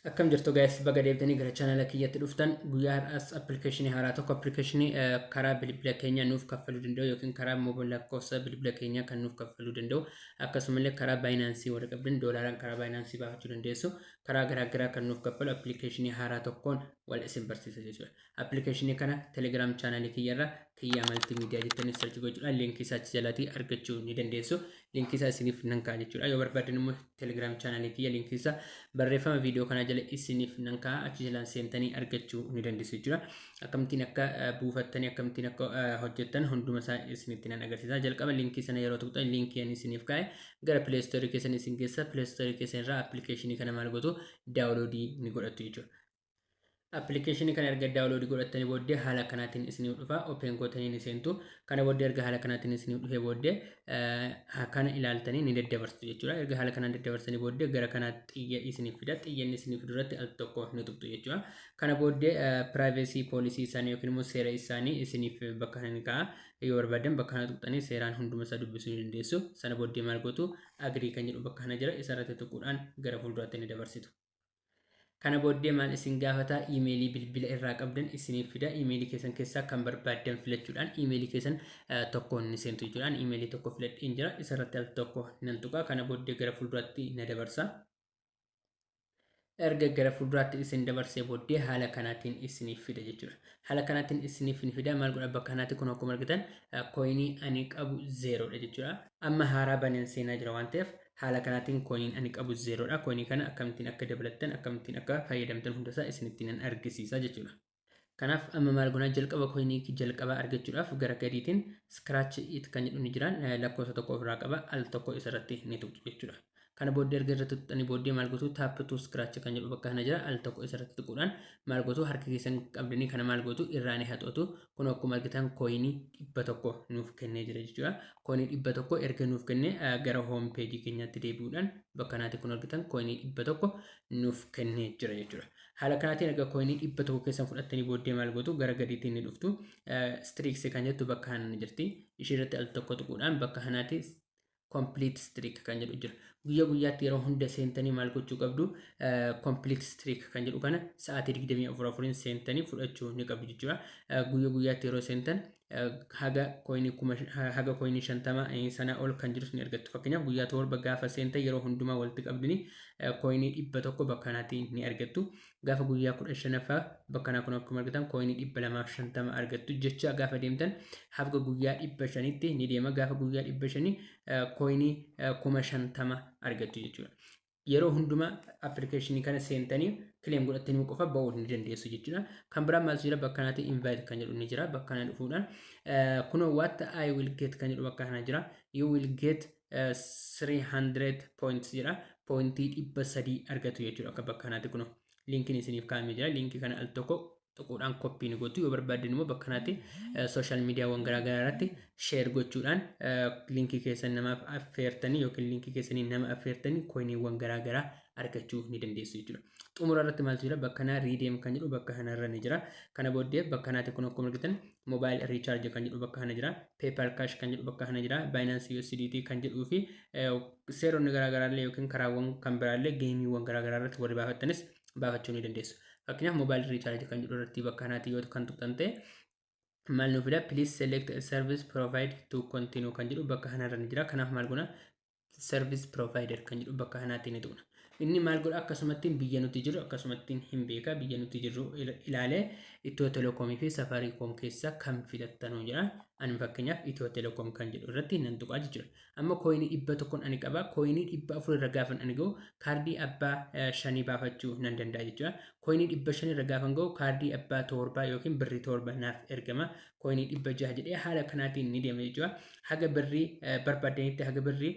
Akkam jirtu guys baga deebitanii gara channel kiyyatti dhuftan guyyaa har'as application haaraa tokko application karaa bilbila keenya nuuf kaffaluu danda'u yookiin karaa mobile lakkoofsa bilbila keenya kan nuuf kaffaluu danda'u akkasumallee karaa Binance warra qabdan doolaaraan karaa Binance baafachuu dandeessu karaa garaagaraa kan nuuf kaffalu application haaraa tokkoon wal isin barsiisa jechuudha. Application kana Telegram channel kiyyarra kiyya multimedia jettanii search gochuudhaan link isaa jalatti argachuu ni dandeessu. Link isaa isiniif nan kaa'a jechuudha. Yoo barbaadan immoo Telegram channel kiyya link isaa barreeffama video kana jala isiniif nan kaa'a achi jalaan seentanii argachuu ni dandeessu jechuudha. Akkamittiin akka buufattanii akkamittiin akka hojjettan hunduma isaa isinitti nan agarsiisa. Jalqaba link sana yeroo tuqxan link yan isiniif kaa'e gara Play Store keessan isin geessa. Play Store keessan irraa application kana maal gootu download ni godhattu jechuudha. Application kana erga download godhattanii booddee haala kanaatiin isiniif dhufa open gootanii ni seentu kana booddee erga haala kanaatiin isiniif dhufee booddee kana ilaaltanii ni daddabarsitu jechuudha. Erga haala kanaan daddabarsanii booddee gara kanaatti xiyya isiniif fida xiyyanni isiniif duratti al tokko ni tuqxu jechuudha. Kana booddee privacy policy isaanii yookiin immoo seera isaanii isiniif bakka kana ni kaa'a. Yoo barbaadan bakka kana tuqxanii seeraan hunduma isaa dubbisuu ni dandeessu. Sana booddee maal gootu agree kan jedhu bakka kana jira isarratti tuquudhaan gara fuulduraatti ni dabarsitu. Kana booddee maal isin gaafata emailii bilbila irraa qabdan isiniif fida emailii keessan keessaa kan barbaadan filachuudhaan emailii keessan tokkoon ni seentu jechuudhaan emailii tokko filadheen jira isarratti al tokko nan tuqa kana booddee gara fuulduraatti na dabarsa. Erga gara fuulduraatti isin dabarsee booddee haala kanaatiin isiniif fida jechuudha. Haala kanaatiin isiniif ni fida maal godha bakka kanaatti kun akkuma argitan coinii ani qabu 0 dha jechuudha. Amma haaraa baneen seenaa jira waan ta'eef haala kanaatiin coinii ani qabu 0 dha. Coinii kana akkamittiin akka dabalattan akkamittiin akka fayyadamtan hundasaa isinitti nan argisiisa jechuudha. Kanaaf amma maal goona jalqaba coinii jalqaba argachuudhaaf gara gadiitiin scratch it kan jedhu ni jira lakkoofsa tokko ofirraa qaba al tokko isarratti ni tuqxu jechuudha. Kana booddee erga irratti tuqxanii booddee maal gootu tap to scratch kan jedhu bakka kana jira al tokko isarratti tuquudhaan maal gootu harka keessan qabdanii kana maal gootu irraan haxootu kun akkuma argitan coinii 100 nuuf kennee jira jechuudha. Coinii 100 erga nuuf kennee gara home page keenyaatti deebi'uudhaan bakka kanaatti kun argitan coinii 100 nuuf kennee jira jechuudha. Haala kanaatiin erga coinii 100 keessan fudhattanii booddee maal gootu gara gadiitiin ni dhuftu streaks kan jettu bakka kana ni jirti ishee irratti al tokko tuquudhaan bakka kanaatti complete streak kan jedhu jira. Guyyaa guyyaatti yeroo hunda seentanii maal gochuu qabdu complete streak kan jedhu kana sa'aatii 24 seentanii fudhachuu ni qabdu jechuudha. Guyyaa guyyaatti yeroo seentan haga coinii 50 sana ol kan jirus ni argattu. Fakkeenyaaf guyyaa torba gaafa seentan yeroo hundumaa walitti qabdanii coinii 100 bakka kanaatti ni argattu. Gaafa guyyaa 15ffaa bakka kana kun akkuma argitan coinii 250 argattu jecha gaafa deemtan haga guyyaa 500tti ni deema. Gaafa guyyaa 500 coinii 50 argattu jechuudha. Yeroo hundumaa application kana seentanii claim godhattanii qofa ba'uu ni dandeessu jechuudha. Kan biraa maal jira bakka kanaatti invite kan jedhu ni jira bakka kana dhufuudhaan kuno what I will get kan jedhu bakka kana jira you will get 300 points jira pointii 300 argatu jechuudha. Akka bakka kanaatti kuno linkiin isiniif kaa'amee jira linkii kana al tokko tuquudhaan koppii ni gootu yoo barbaadan immoo bakka kanaatti social miidiyaawwan garaagaraa irratti share gochuudhaan linkii keessan namaaf affeertanii yookiin linkii keessanii nama affeertanii coiniiwwan garaagaraa argachuu ni dandeessu jechuudha. Xumura irratti maal jira bakka kanaa redeem kan jedhu bakka kanarra ni jira. Kana booddee bakka kanaatti kun akkuma argitan mobile recharge kan jedhu bakka kana jira. PayPal cash kan jedhu bakka kana jira. Binance USDT kan jedhuu fi seeronni garaagaraa illee yookiin karaawwan kan biraallee geemiiwwan garaagaraa irratti warri baafattanis baafachuu ni dandeessu. Fakkeenyaaf mobile recharge kan jedhu irratti bakka kanaatti yoo kan tuqxan ta'e maal nuuf fida please select a service provided to continue kan jedhu bakka kanarra ni jira. Kanaaf maal goona service provider kan jedhu bakka kanaatti ni tuqna. Inni maal godha akkasumatti biyya nuti jiru akkasumatti hin beeka biyya nuti jiru ilaalee Itiyoo Telekoomii fi Safaariikoom keessa kan filattanu jira. Ani fakkeenyaaf Itiyoo Telekoom kan jedhu irratti nan tuqaa jechuudha. Amma coinii 100 ani qaba coinii 400 irra gaafan ani ga'u kaardii abbaa 5 baafachuu nan danda'a jechuudha. Coinii 500 irra gaafan ga'u kaardii abbaa 7 yookiin birrii 7 naaf ergama. Coinii 600 jedhee haala kanaatiin ni deema jechuudha. Haga birrii barbaadanitti haga birrii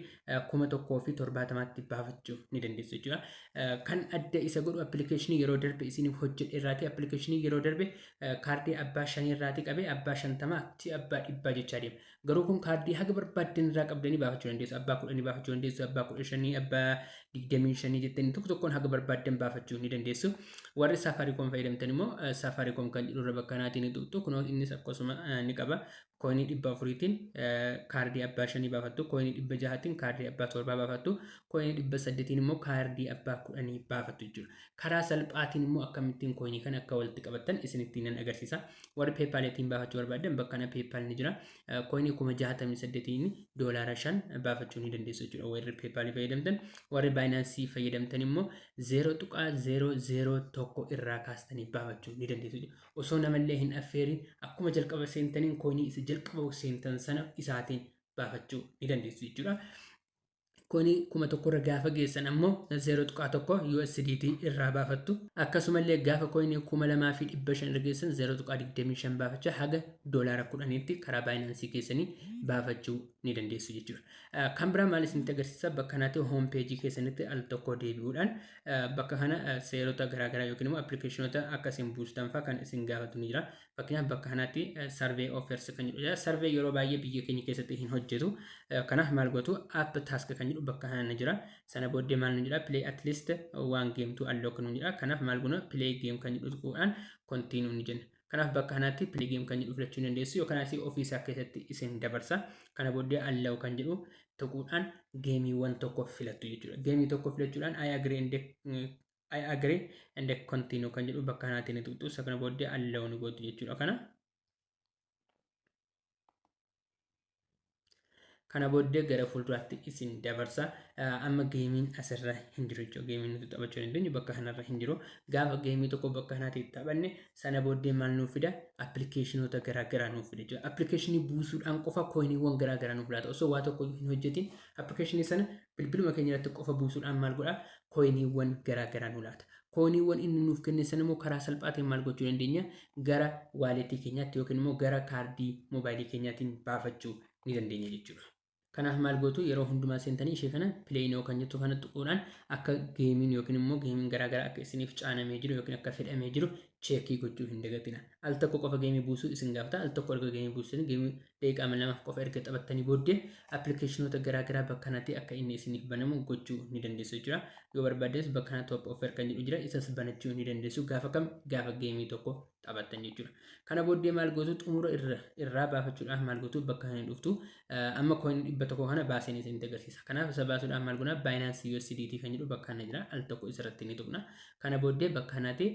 1070tti baafachuu ni dandeessu jechuudha. Kan adda isa godhu application yeroo darbe isiniif hojjedhe irraati application yeroo darbe kaardii abbaa 5 irraati qabee abbaa 50 ti abbaa 100 jechaa deema. Garuu kun kaardii haga barbaadan irraa qabdanii baafachuu dandeessu. Abbaa 10 baafachuu dandeessu, abbaa 15, abbaa 25 jettanii tokko tokkoon haga barbaadan baafachuu ni dandeessu. Warri Safaariikoom fayyadamtan immoo Safaariikoom kan jedhu irra bakka kanaatiin ni tuqxu. Kunoo innis akkasuma ni qaba. Coinii 400tiin kaardii abbaa 5 baafattu, coinii 600tiin kaardii abbaa 7 baafattu, coinii 800tiin immoo kaardii kaardii abbaa kudhanii baafattu jechuudha. Karaa salphaatiin immoo akkamittiin coinii kana akka walitti qabattan isinitti nan agarsiisa. Warri PayPal-tiin baafachuu barbaadan bakka kana PayPal ni jira. Coinii 68 doolaara 5 baafachuu ni dandeessu jechuudha. Warri PayPal fayyadamtan, warri Binance fayyadamtan immoo 0.001 irraa kaastanii baafachuu ni dandeessu jechuudha. Osoo namallee hin affeerin akkuma jalqaba seentaniin coinii isa jalqaba seentan sana isaatiin baafachuu ni dandeessu jechuudha. Coinii 1000 irra gaafa geessan ammoo 0.1 USDT irraa baafattu. Akkasumallee gaafa coinii 2500 irra geessan 0.25 baafachaa haga doolaara 10tti karaa Binance keessanii baafachuu ni dandeessu jechuudha. Kan biraa maal isinitti agarsiisa? Bakka kanatti home page keessanitti al tokko deebi'uudhaan bakka kana seerota garaagaraa yookiin immoo appilikeeshinoota akkasiin buustan fa'aa kan isin gaafatu ni jira. Fakkeenyaaf bakka kanatti survey offers kan jedhu jira. Survey yeroo baay'ee biyya keenya keessatti hin hojjetu. Kanaaf maal gootu app task kan jedhu bakka kana jira. Sana booddee maal ni jira? Play at least one game to unlock ni jira. Kanaaf maal goona? Play game kan jedhu tuquudhaan continue ni jenna. Kanaaf bakka kanatti play game kan jedhu filachuu dandeessu yookaan asii ofiisaa keessatti isin dabarsa. Kana booddee allow kan jedhu tuquudhaan geemiiwwan tokko filattu jechuudha. Geemii tokko filachuudhaan I agree and continue kan jedhu bakka kanatti ni tuqxu. Kana booddee allow ni gootu jechuudha. Kana booddee gara fuulduraatti isin dabarsa. Amma geemiin asirra hin jiru jechuudha. Geemiin nuti taphachuu dandeenyu bakka kanarra hin jiru. Gaafa geemii tokko bakka kanatti taphanne sana booddee maal nuuf fida? Appilikeeshinoota garaagaraa nuuf fida jechuudha. Appilikeeshinii buusuudhaan qofa coiniiwwan garaagaraa nuuf laata. Osoo waa tokko hin hojjetin appilikeeshinii sana bilbiluma keenya irratti qofa buusuudhaan maal godha? Coiniiwwan garaagaraa nu laata. Coiniiwwan inni nuuf kenne sana immoo karaa salphaatiin maal gochuu dandeenya? Gara waaleetii keenyaatti yookiin immoo gara kaardii moobaayilii keenyaatiin baafachuu ni dandeenya jechuudha. Kanaaf maal gootu yeroo hundumaa seentanii ishee kana play now kan jettu kana tuquudhaan akka geemiin yookiin immoo geemiin garaagaraa akka isiniif caanamee jiru yookiin akka fedhamee jiru cheekii gochuu hin dagatina. Al tokko qofa geemii buusuu isin gaafata. Al tokko erga geemii buusanii geemii daqiiqaa lamaaf qofa erga taphattanii booddee appilikeeshinoota garaagaraa bakka kanatti akka inni isiniif banamu gochuu ni dandeessu jechuudha. Yoo barbaaddes bakka kana top offer kan jedhu jira. Isas banachuu ni dandeessu gaafa kam? Gaafa geemii tokko taphattan jechuudha. Kana booddee maal gootu? Xumura irraa baafachuudhaaf maal gootu? Bakka kana dhuftu. Amma coin 100 kana baaseen isinitti agarsiisa. Kanaaf isa baasuudhaaf maal goona? Binance USDT kan jedhu bakka kana jira. Al tokko isarratti ni tuqna. Kana booddee bakka kanatti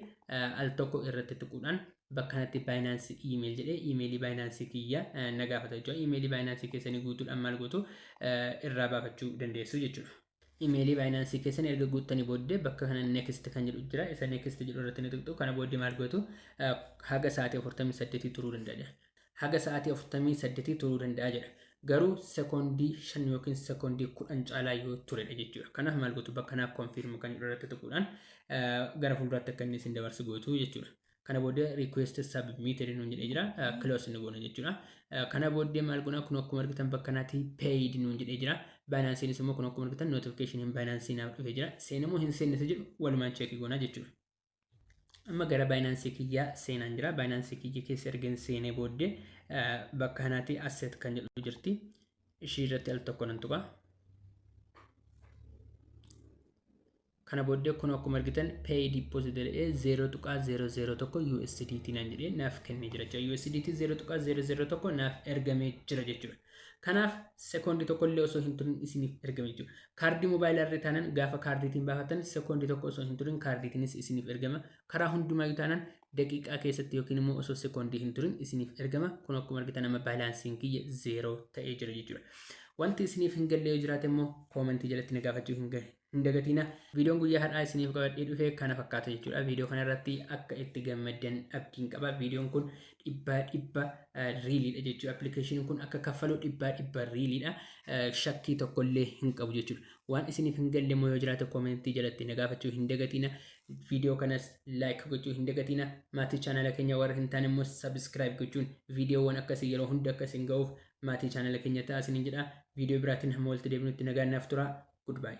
al tokko irratti tuquudhaan bakka kanatti Binance email jedhee emailii Binance kiyya na gaafata jechuudha. Emailii Binance keessanii guutuudhaan maal gootu? Irraa baafachuu dandeessu jechuudha. Emailii Binance keessan erga guuttanii booddee bakka kana next kan jedhu jira. Isa next jedhu irratti ni tuqxu. Kana booddee maal gootu? Haga sa'aatii 48 turuu danda'a. Haga sa'aatii 48 turuu danda'a jedha. Garuu sekoondii 5 yookiin sekoondii 10 caalaa yoo turedha jechuudha. Kanaaf maal gootu? Bakka kanaaf confirm kan jedhu irratti tuquudhaan gara fuulduraatti akka inni isin dabarsu gootu jechuudha. Kana booddee request submitted nuun jedhee jira. Close ni goona jechuudha. Kana booddee maal goona? Kun akkuma argitan bakka kanatti paid nuun jedhee jira. Binance immoo kun akkuma argitan notification hin Binance naaf dhufee jira. Seenamoo hin seenne jedhu walumaan cheekii goona jechuudha. Amma gara Binance kiyyaa seenaan jira. Binance kiyya keessa erga seenee booddee bakka kanatti asset kan jedhu jirti. Ishii irratti al tokko nan tuqa. Kana booddee kun akkuma argitan pay deposit jedhee 0.001 USDT naan jedhee naaf kennee jira jechuudha. USDT 0.001 naaf ergamee jira jechuudha. Kanaaf sekoondii tokko illee osoo hin turin isiniif ergame jechuudha. Kaardii moobaayilaa irra taanan gaafa kaardiitiin baafatan sekoondii tokko osoo hin turin kaardiitiinis isiniif ergama. Karaa hundumaa taanan daqiiqaa keessatti yookiin immoo osoo sekoondii hin turin isiniif ergama. Kun akkuma argitan amma baalaansiin kiyya 0 ta'ee jira jechuudha. Wanti isiniif hin galle yoo jiraate immoo koomentii jalatti na gaafachuu hin dagatina. Viidiyoon guyyaa har'aa isiniif qabadhee dhufe kana fakkaata jechuudha. Viidiyoo kanarratti akka itti gammaddan abdiin qaba. Viidiyoon kun dhibba riiliidha jechuudha. Appilikeeshiniin kun akka kaffaluu dhibba riiliidha. Shakkii tokkollee hin qabu jechuudha. Waan isiniif hin galle immoo yoo jiraate koomentii jalatti na gaafachuu hin dagatina. Viidiyoo kanas like gochuu hin dagatina. Maatii chaanala keenya warra hin taane immoo subscribe gochuun viidiyoowwan akkasii yeroo hunda akkasiin ga'uuf maatii chaanala keenya ta'aa isiniin jedha. Viidiyoo biraatiin hamma walitti deebinutti nagaan naaf tura. Goodbye.